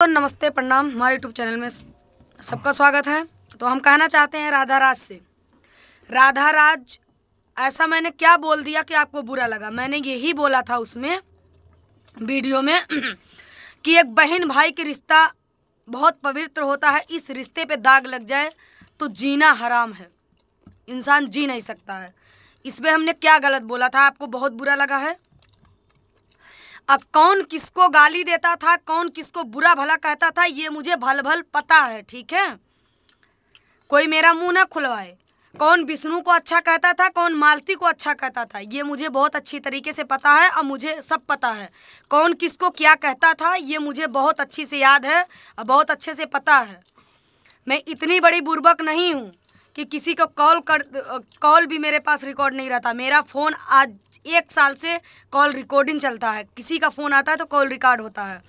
तो नमस्ते प्रणाम, हमारे यूट्यूब चैनल में सबका स्वागत है। तो हम कहना चाहते हैं राधा राज से, राधा राज ऐसा मैंने क्या बोल दिया कि आपको बुरा लगा? मैंने यही बोला था उसमें वीडियो में कि एक बहन भाई की रिश्ता बहुत पवित्र होता है, इस रिश्ते पे दाग लग जाए तो जीना हराम है, इंसान जी नहीं सकता है। इसमें हमने क्या गलत बोला था, आपको बहुत बुरा लगा है? अब कौन किसको गाली देता था, कौन किसको बुरा भला कहता था, ये मुझे भल भल पता है, ठीक है? कोई मेरा मुंह ना खुलवाए। कौन विष्णु को अच्छा कहता था, कौन मालती को अच्छा कहता था, ये मुझे बहुत अच्छी तरीके से पता है। और मुझे सब पता है कौन किसको क्या कहता था, ये मुझे बहुत अच्छी से याद है और बहुत अच्छे से पता है। मैं इतनी बड़ी बुर्बक नहीं हूँ कि किसी को कॉल भी मेरे पास रिकॉर्ड नहीं रहता। मेरा फ़ोन आज 1 साल से कॉल रिकॉर्डिंग चलता है, किसी का फ़ोन आता है तो कॉल रिकॉर्ड होता है।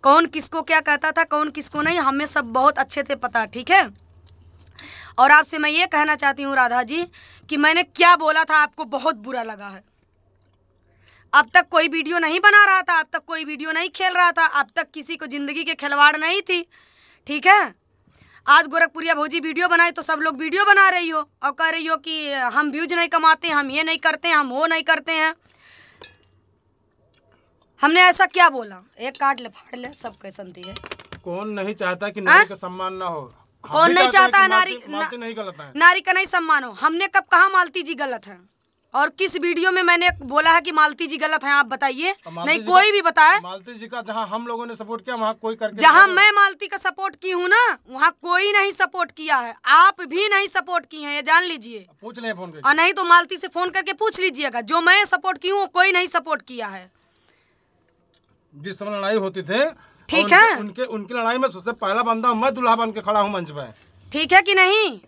कौन किसको क्या कहता था, कौन किसको नहीं, हमें सब बहुत अच्छे से पता, ठीक है? और आपसे मैं ये कहना चाहती हूँ राधा जी कि मैंने क्या बोला था आपको बहुत बुरा लगा है। अब तक कोई वीडियो नहीं बना रहा था, अब तक कोई वीडियो नहीं खेल रहा था, अब तक किसी को ज़िंदगी के खिलवाड़ नहीं थी, ठीक है? आज गोरखपुरिया भौजी वीडियो बनाए तो सब लोग वीडियो बना रही हो और कह रही हो कि हम व्यूज नहीं कमाते, हम ये नहीं करते हैं, हम वो नहीं करते हैं। हमने ऐसा क्या बोला? एक काट ले फाड़ ले, सब कैसन थी है। कौन नहीं चाहता कि नारी का सम्मान ना हो? कौन नहीं चाहता है नारी नहीं गलत है, नारी का नहीं सम्मान हो? हमने कब कहा मालती जी गलत है? और किस वीडियो में मैंने बोला है कि मालती जी गलत हैं? आप बताइए। नहीं कोई भी बताए। मालती जी का जहां हम लोगों ने सपोर्ट किया वहां कोई करके, जहां मैं मालती का सपोर्ट की हूँ ना, वहां कोई नहीं सपोर्ट किया है। आप भी नहीं सपोर्ट किए हैं, ये जान लीजिए। पूछ ले फोन करके, और नहीं तो मालती से फोन करके पूछ लीजिएगा, जो मैं सपोर्ट की हूँ कोई नहीं सपोर्ट किया है। जिस समय लड़ाई होती थे, ठीक है, उनकी लड़ाई में सबसे पहला बंदा मैं दुल्हा बन के खड़ा हूँ मंच पे, ठीक है कि नहीं?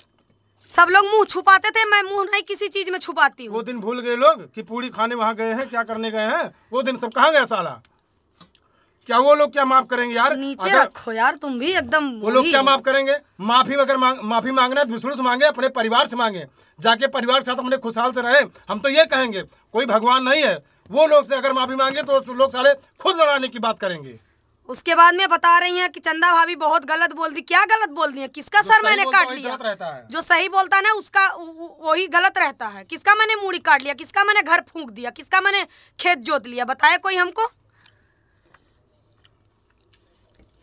सब लोग मुंह छुपाते थे, मैं मुंह नहीं किसी चीज में छुपाती हूँ। वो दिन भूल गए लोग कि पूरी खाने वहाँ गए हैं, क्या करने गए हैं? वो दिन सब कहाँ गया साला? क्या वो लोग क्या माफ करेंगे यार? नीचे रखो यार, तुम भी एकदम। वो लोग क्या माफ करेंगे? माफी अगर माफी मांगना है विष्णु से मांगे, अपने परिवार से मांगे, जाके परिवार के साथ अपने खुशहाल से रहे। हम तो ये कहेंगे, कोई भगवान नहीं है। वो लोग से अगर माफी मांगे तो लोग साले खुद लड़ाने की बात करेंगे। उसके बाद में बता रही हैं कि चंदा भाभी बहुत गलत बोल दी। क्या गलत बोल दी है? किसका सर मैंने काट लिया? जो सही बोलता है ना उसका वही गलत रहता है। किसका मैंने मूड़ी काट लिया? किसका मैंने घर फूंक दिया? किसका मैंने खेत जोत लिया? बताए कोई हमको?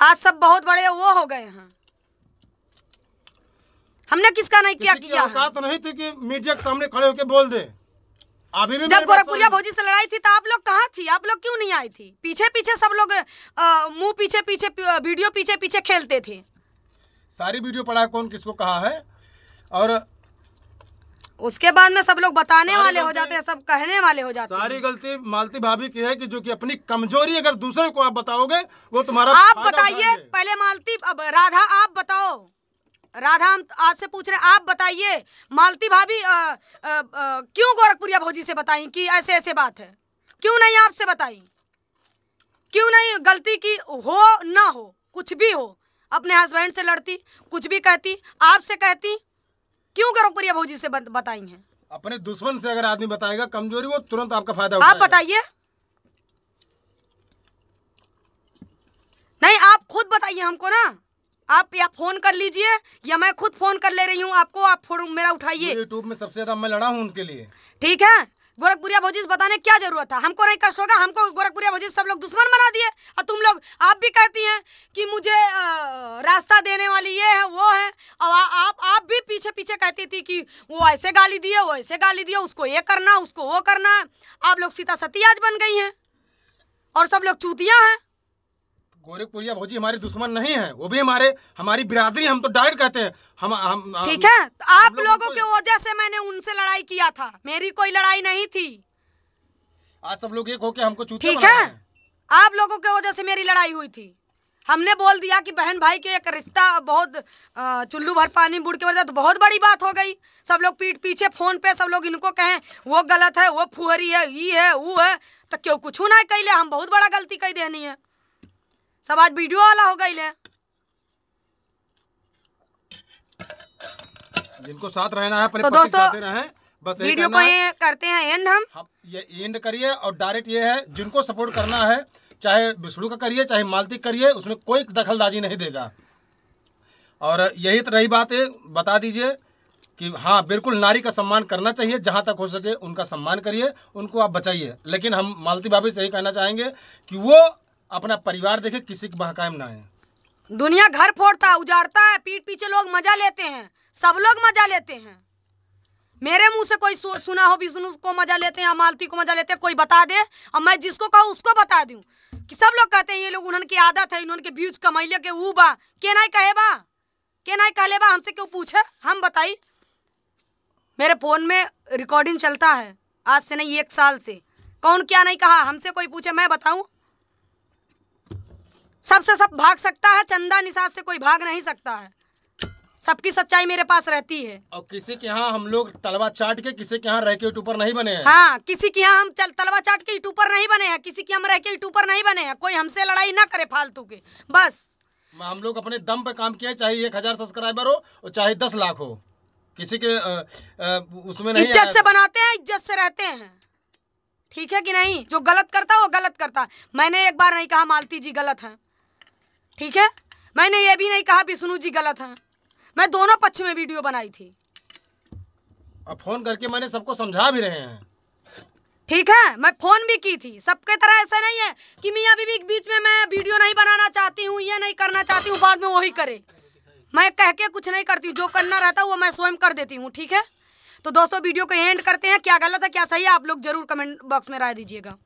आज सब बहुत बड़े वो हो गए हैं। हमने किसका नहीं क्या किया है? तो नहीं थी कि मीडिया के सामने खड़े होकर बोल दे। अभी भी जब गोरखपुरिया भौजी से लड़ाई थी तो आप लोग कहाँ थी? आप लोग क्यों नहीं आई थी? पीछे पीछे सब लोग मुंह पीछे पीछे वीडियो पीछे पीछे खेलते थे। सारी वीडियो पड़ा कौन किसको कहा है, और उसके बाद में सब लोग बताने वाले हो जाते हैं, सब कहने वाले हो जाते हैं। सारी गलती मालती भाभी की है कि जो कि अपनी कमजोरी अगर दूसरे को आप बताओगे वो तुम्हारा। आप बताइए पहले मालती, अब राधा आप बताओ। राधा हम आपसे पूछ रहे हैं, आप बताइए मालती भाभी क्यों गोरखपुरिया भौजी से बताई कि ऐसे ऐसे बात है? क्यों नहीं आपसे बताई? क्यों नहीं? गलती की हो ना हो, कुछ भी हो, अपने हस्बैंड से लड़ती, कुछ भी कहती, आपसे कहती, क्यों गोरखपुरिया भौजी से बताई हैं? अपने दुश्मन से अगर आदमी बताएगा कमजोरी, वो तुरंत आपका फायदा उठाएगा। आप बताइए। नहीं आप खुद बताइए हमको ना। आप या फोन कर लीजिए या मैं खुद फोन कर ले रही हूँ आपको, आप फोन मेरा उठाइए। यूट्यूब में सबसे ज्यादा मैं लड़ा हूँ उनके लिए, ठीक है? गोरखपुरिया भौजी से बताने क्या जरूरत था? हमको नहीं कष्ट होगा? हमको गोरखपुरिया भौजी सब लोग दुश्मन बना दिए। और तुम लोग आप भी कहती हैं कि मुझे रास्ता देने वाली ये है वो है, और आप भी पीछे पीछे कहती थी कि वो ऐसे गाली दिए, वो ऐसे गाली दिए, उसको ये करना, उसको वो करना। आप लोग सीता सती आज बन गई हैं और सब लोग चूतियां हैं। गोरखपुरिया भौजी हमारे दुश्मन नहीं है, वो भी हमारी बिरादरी, हम तो डायरेक्ट कहते हैं। हम ठीक है, तो आप लोगों की वजह से मैंने उनसे लड़ाई किया था, मेरी कोई लड़ाई नहीं थी। आज सब लोग एक होके हमको चूतिया ठीक है, आप लोगों की वजह से मेरी लड़ाई हुई थी। हमने बोल दिया कि बहन भाई के एक रिश्ता बहुत चुल्लू भर पानी बुड़ के वजह, तो बहुत बड़ी बात हो गई। सब लोग पीठ पीछे फोन पे सब लोग इनको कहें वो गलत है, वो फुहरी है, ये है वो है, तो क्यों कुछ ना कैले? हम बहुत बड़ा गलती कही देनी है, सब आज वीडियो वाला हो गई ले। जिनको साथ रहना है अपने तो दोस्तों बस वीडियो को ये करते हैं एंड। हम ये एंड करिए और डायरेक्ट ये है, जिनको सपोर्ट करना है चाहे विष्णु का करिए चाहे मालती करिए, उसमें कोई दखलंदाजी नहीं देगा। और यही तो रही बात है, बता दीजिए कि हाँ बिल्कुल नारी का सम्मान करना चाहिए, जहाँ तक हो सके उनका सम्मान करिए, उनको आप बचाइए। लेकिन हम मालती भाभी से यही कहना चाहेंगे कि वो अपना परिवार देखे, किसी के बहकावे में ना आए। दुनिया घर फोड़ता उजाड़ता है, पीठ पीछे लोग मजा लेते हैं, सब लोग मजा लेते हैं। मेरे मुंह से कोई सुना हो विष्णु को मजा लेते हैं, मालती को मजा लेते हैं, कोई बता दे और मैं जिसको कहूँ उसको बता दूं कि सब लोग कहते हैं ये लोग उन्होंने की आदत है, इन्होंने के व्यूज कमाइले के ऊ बा के नहीं कहे बा, के नहीं कहले बा, हमसे क्यों पूछे, हम बताई। मेरे फोन में रिकॉर्डिंग चलता है आज से नहीं 1 साल से, कौन क्या नहीं कहा, हमसे कोई पूछे मैं बताऊं। सबसे सब भाग सकता है, चंदा निषाद से कोई भाग नहीं सकता है, सबकी सच्चाई मेरे पास रहती है। और किसी के यहाँ हम लोग तलवा चाट के किसी के यहाँ रह के यूट्यूबर नहीं बने हैं। हाँ, किसी के यहाँ हम तलवा चाट के यूट्यूबर नहीं बने हैं, किसी के हम रह के यूट्यूबर नहीं बने हैं। कोई हमसे लड़ाई ना करे फालतू के, बस हम लोग अपने दम पे काम किया, चाहे 1000 सब्सक्राइबर हो और चाहे 10 लाख हो, किसी के उसमें नहीं। इज्जत से बनाते हैं, इज्जत से रहते हैं, ठीक है कि नहीं। जो गलत करता है वो गलत करता है। मैंने एक बार नहीं कहा मालती जी गलत हैं, ठीक है, मैंने ये भी नहीं कहा विष्णु जी गलत हैं, मैं दोनों पक्ष में वीडियो बनाई थी। अब फोन करके मैंने सबको समझा भी रहे हैं, ठीक है, मैं फोन भी की थी। सबके तरह ऐसा नहीं है कि मियां बीवी के बीच में मैं वीडियो नहीं बनाना चाहती हूँ, ये नहीं करना चाहती हूँ, बाद में वही करे। मैं कह के कुछ नहीं करती हूँ, जो करना रहता है वो मैं स्वयं कर देती हूँ, ठीक है। तो दोस्तों वीडियो को एंड करते हैं, क्या गलत है क्या सही है आप लोग जरूर कमेंट बॉक्स में राय दीजिएगा।